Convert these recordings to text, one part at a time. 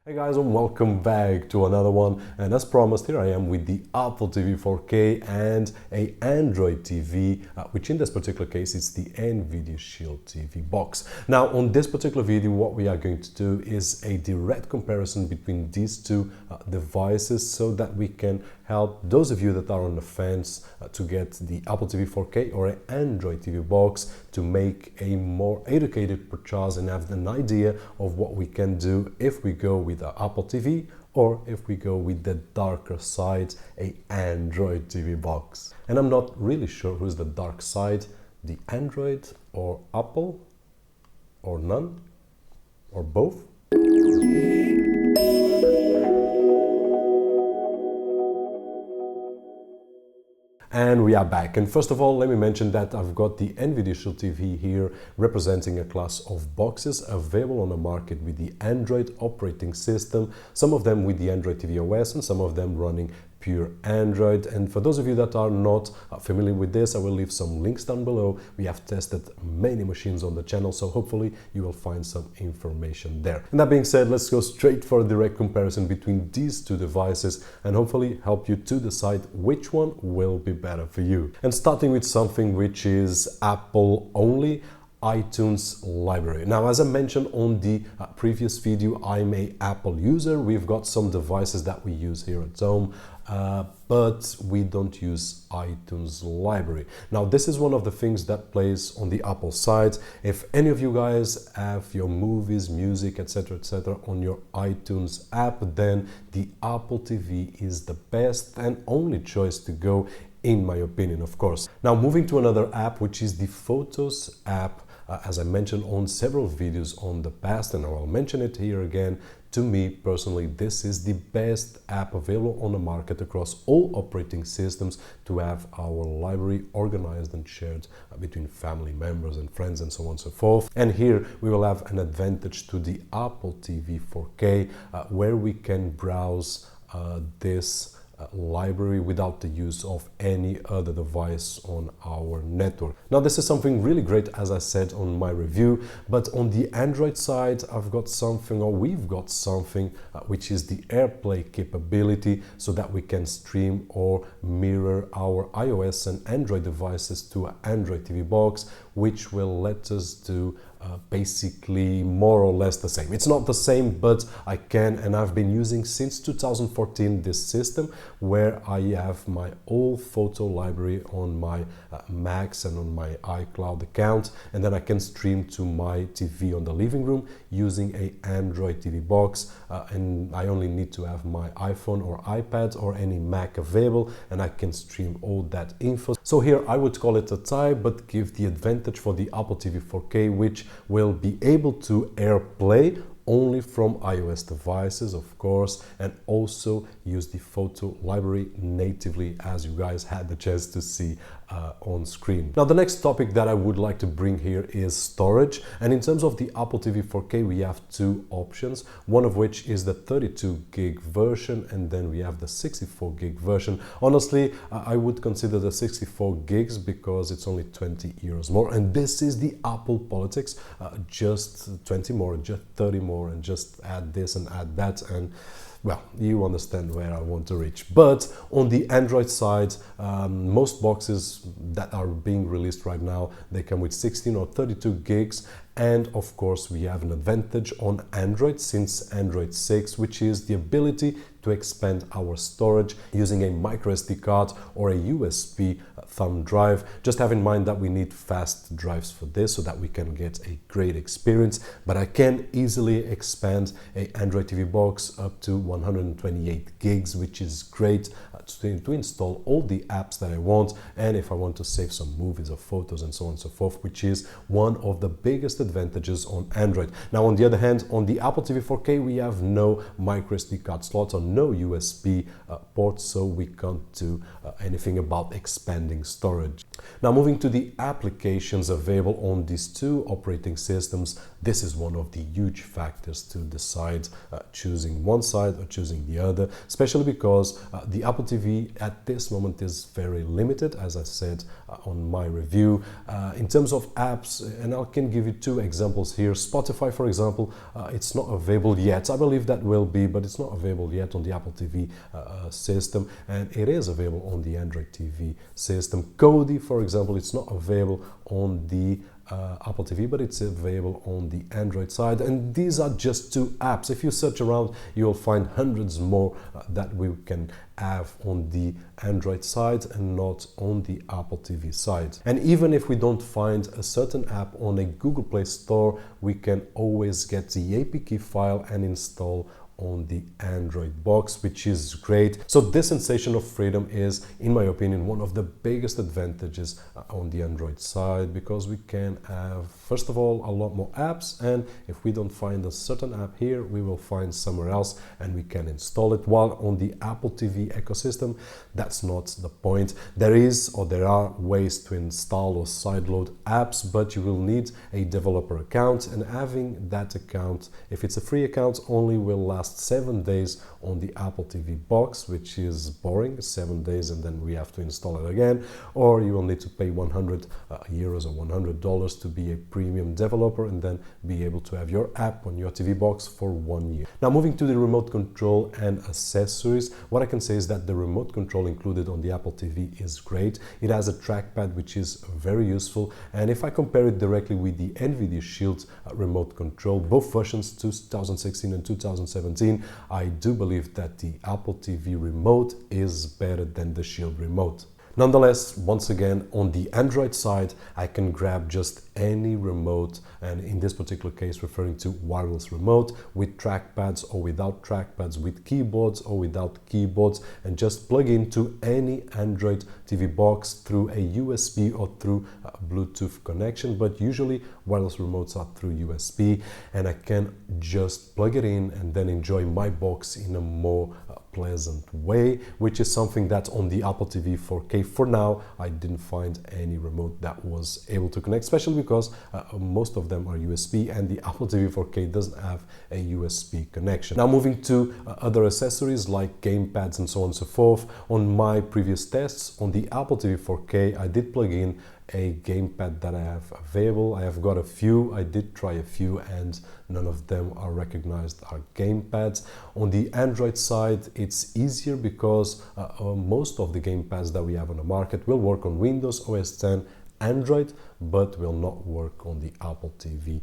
Hey guys, and welcome back to another one, and as promised, here I am with the Apple TV 4K and a Android TV, which in this particular case is the NVIDIA Shield TV box. Now on this particular video what we are going to do is a direct comparison between these two devices so that we can help those of you that are on the fence to get the Apple TV 4K or an Android TV box to make a more educated purchase and have an idea of what we can do if we go with the Apple TV or if we go with the darker side, a Android TV box. And I'm not really sure who's the dark side, the Android or Apple or none or both. And we are back, and first of all let me mention that I've got the NVIDIA Shield TV here representing a class of boxes available on the market with the Android operating system, some of them with the Android TV OS and some of them running pure Android. And for those of you that are not familiar with this, I will leave some links down below. We have tested many machines on the channel, so hopefully you will find some information there. And that being said, let's go straight for a direct comparison between these two devices and hopefully help you to decide which one will be better for you. And starting with something which is Apple only, iTunes library. Now, as I mentioned on the previous video, I'm a Apple user. We've got some devices that we use here at home, but we don't use iTunes library. Now, this is one of the things that plays on the Apple side. If any of you guys have your movies, music, etc., on your iTunes app, then the Apple TV is the best and only choice to go, in my opinion, of course. Now, moving to another app, which is the Photos app. As I mentioned on several videos on the past, and I will mention it here again, to me personally, this is the best app available on the market across all operating systems to have our library organized and shared between family members and friends and so on and so forth. And here we will have an advantage to the Apple TV 4K where we can browse this library without the use of any other device on our network. Now, this is something really great, as I said on my review, but on the Android side, I've got something, or we've got something, which is the AirPlay capability, so that we can stream or mirror our iOS and Android devices to an Android TV box, which will let us do basically more or less the same. It's not the same, but I can, and I've been using since 2014 this system where I have my whole photo library on my Macs and on my iCloud account, and then I can stream to my TV on the living room using a Android TV box, and I only need to have my iPhone or iPad or any Mac available, and I can stream all that info. So here I would call it a tie, but give the advantage for the Apple TV 4K, which will be able to AirPlay only from iOS devices, of course, and also use the photo library natively, as you guys had the chance to see on screen. Now, the next topic that I would like to bring here is storage. And in terms of the Apple TV 4K, we have two options, one of which is the 32 gig version, and then we have the 64 gig version. Honestly, I would consider the 64 gigs because it's only 20 euros more, and this is the Apple politics, just 20 more, just 30 more, and just add this and add that, and well, you understand where I want to reach. But on the Android side, most boxes that are being released right now, they come with 16 or 32 gigs. And of course, we have an advantage on Android since Android 6, which is the ability to expand our storage using a micro SD card or a USB thumb drive. Just have in mind that we need fast drives for this so that we can get a great experience, but I can easily expand a Android TV box up to 128 gigs, which is great to install all the apps that I want, and if I want to save some movies or photos and so on and so forth, which is one of the biggest advantages on Android. Now, on the other hand, on the Apple TV 4K, we have no micro SD card slots or no USB ports, so we can't do anything about expanding storage. Now, moving to the applications available on these two operating systems, This is one of the huge factors to decide choosing one side or choosing the other, especially because the Apple TV at this moment is very limited, as I said on my review. In terms of apps, and I can give you two examples here. Spotify, for example, it's not available yet. I believe that will be, but it's not available yet on the Apple TV system, and it is available on the Android TV system. Kodi, for example, it's not available on the Apple TV, but it's available on the Android side. And these are just two apps. If you search around, you'll find hundreds more that we can have on the Android side and not on the Apple TV side. And even if we don't find a certain app on a Google Play Store, we can always get the APK file and install on the Android box, which is great. So this sensation of freedom is, in my opinion, one of the biggest advantages on the Android side, because we can have, first of all, a lot more apps, and if we don't find a certain app here, we will find somewhere else and we can install it. While on the Apple TV ecosystem, that's not the point. There are ways to install or sideload apps, but you will need a developer account, and having that account, if it's a free account, only will last 7 days on the Apple TV box, which is boring, 7 days, and then we have to install it again. Or you will need to pay 100 euros or $100 to be a premium developer and then be able to have your app on your TV box for 1 year. Now, moving to the remote control and accessories, what I can say is that the remote control included on the Apple TV is great. It has a trackpad, which is very useful, and if I compare it directly with the NVIDIA Shield remote control, both versions, 2016 and 2017, I do believe that the Apple TV remote is better than the Shield remote. Nonetheless, once again, on the Android side, I can grab just any remote, and in this particular case referring to wireless remote, with trackpads or without trackpads, with keyboards or without keyboards, and just plug into any Android TV box through a USB or through a Bluetooth connection, but usually wireless remotes are through USB, and I can just plug it in and then enjoy my box in a more pleasant way, which is something that on the Apple TV 4K, for now, I didn't find any remote that was able to connect, especially because most of them are USB, and the Apple TV 4K doesn't have a USB connection. Now, moving to other accessories like gamepads and so on and so forth. On my previous tests on the Apple TV 4K, I did plug in a gamepad that I have available. I have got a few, I did try a few, and none of them are recognized are gamepads. On the Android side, it's easier because most of the gamepads that we have on the market will work on Windows, OS X, Android, but will not work on the Apple TV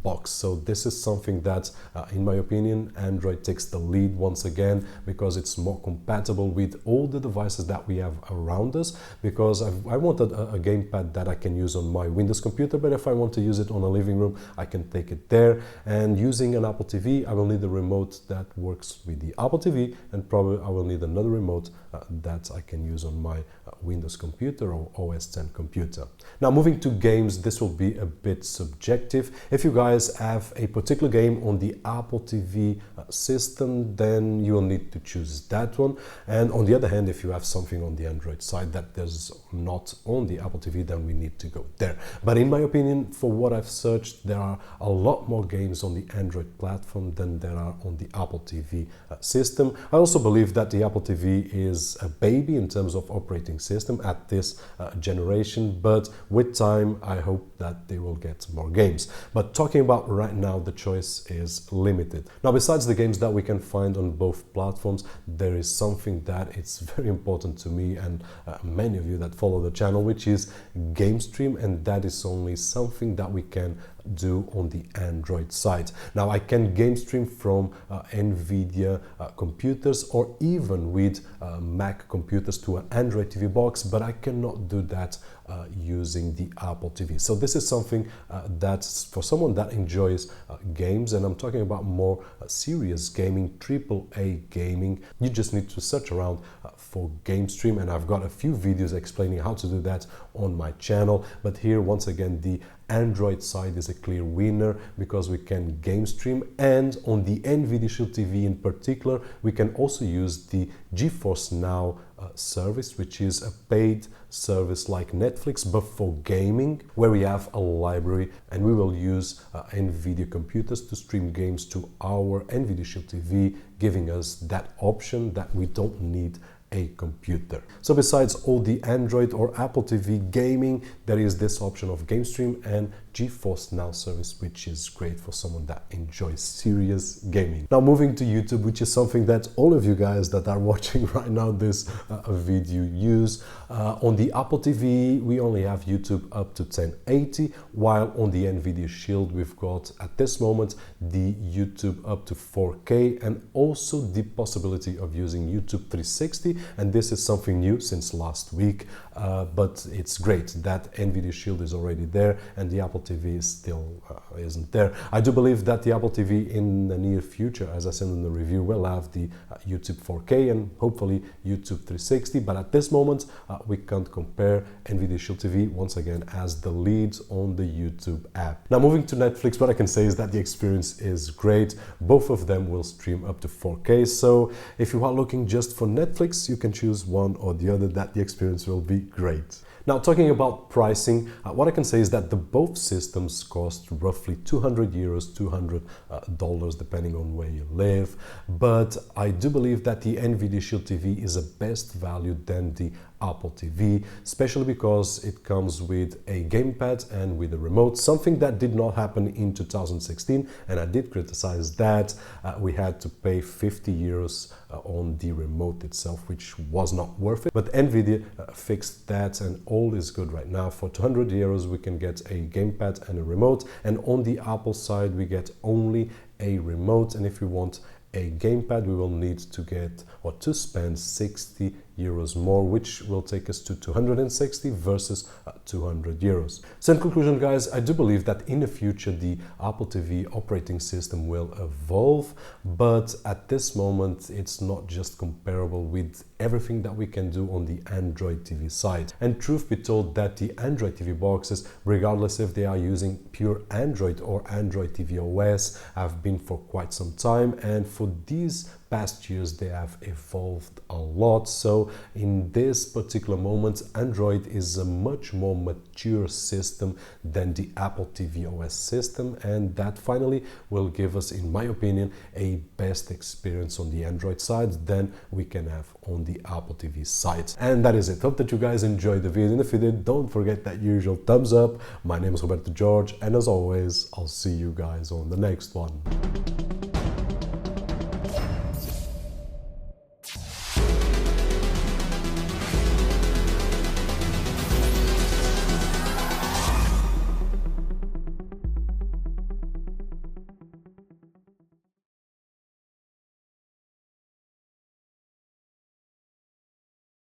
box. So this is something that, in my opinion, Android takes the lead once again, because it's more compatible with all the devices that we have around us. Because I wanted a gamepad that I can use on my Windows computer, but if I want to use it on a living room, I can take it there. And using an Apple TV, I will need a remote that works with the Apple TV, and probably I will need another remote that I can use on my Windows computer or OS X computer. Now, moving to games, this will be a bit subjective. If you guys have a particular game on the Apple TV system, then you will need to choose that one. And on the other hand, if you have something on the Android side that is not on the Apple TV, then we need to go there. But in my opinion, for what I've searched, there are a lot more games on the Android platform than there are on the Apple TV system. I also believe that the Apple TV is a baby in terms of operating system at this generation, but with time, I hope that they will get more games. But talking about right now, the choice is limited. Now, besides the games that we can find on both platforms, there is something that it's very important to me and many of you that follow the channel, which is game stream, and that is only something that we can do on the Android side. Now, I can game stream from NVIDIA computers or even with Mac computers to an Android TV box, but I cannot do that using the Apple TV. So this is something that's for someone that enjoys games, and I'm talking about more serious gaming, AAA gaming. You just need to search around for game stream, and I've got a few videos explaining how to do that on my channel. But here, once again, the Android side is a clear winner because we can game stream, and on the NVIDIA Shield TV in particular, we can also use the GeForce Now service, which is a paid service like Netflix, but for gaming, where we have a library and we will use NVIDIA computers to stream games to our NVIDIA Shield TV, giving us that option that we don't need a computer. So besides all the Android or Apple TV gaming, there is this option of GameStream and GeForce Now service, which is great for someone that enjoys serious gaming. Now moving to YouTube, which is something that all of you guys that are watching right now this video use. On the Apple TV, we only have YouTube up to 1080, while on the NVIDIA Shield, we've got at this moment the YouTube up to 4K and also the possibility of using YouTube 360. And this is something new since last week, but it's great that NVIDIA Shield is already there and the Apple TV still isn't there. I do believe that the Apple TV in the near future, as I said in the review, will have the YouTube 4K and hopefully YouTube 360, but at this moment we can't compare. NVIDIA Shield TV once again as the lead on the YouTube app. Now moving to Netflix, what I can say is that the experience is great. Both of them will stream up to 4K, so if you are looking just for Netflix, you can choose one or the other, that the experience will be great. Now, talking about pricing, what I can say is that the both systems cost roughly 200 euros, $200, depending on where you live. But I do believe that the NVIDIA Shield TV is a best value than the Apple TV, especially because it comes with a gamepad and with a remote, something that did not happen in 2016, and I did criticize that. We had to pay 50 euros on the remote itself, which was not worth it, but NVIDIA fixed that and all is good right now. For 200 euros we can get a gamepad and a remote, and on the Apple side we get only a remote, and if you want a gamepad we will need to get or to spend 60 euros more, which will take us to 260 versus 200 euros. So in conclusion, guys, I do believe that in the future the Apple TV operating system will evolve, but at this moment it's not just comparable with everything that we can do on the Android TV side. And truth be told, that the Android TV boxes, regardless if they are using pure Android or Android TV OS, have been for quite some time, and for these past years they have evolved a lot. So in this particular moment, Android is a much more mature system than the Apple TV OS system, and that finally will give us, in my opinion, a best experience on the Android side than we can have on the Apple TV side. And that is it. Hope that you guys enjoyed the video, and if you did, don't forget that usual thumbs up. My name is Roberto Jorge, and as always, I'll see you guys on the next one.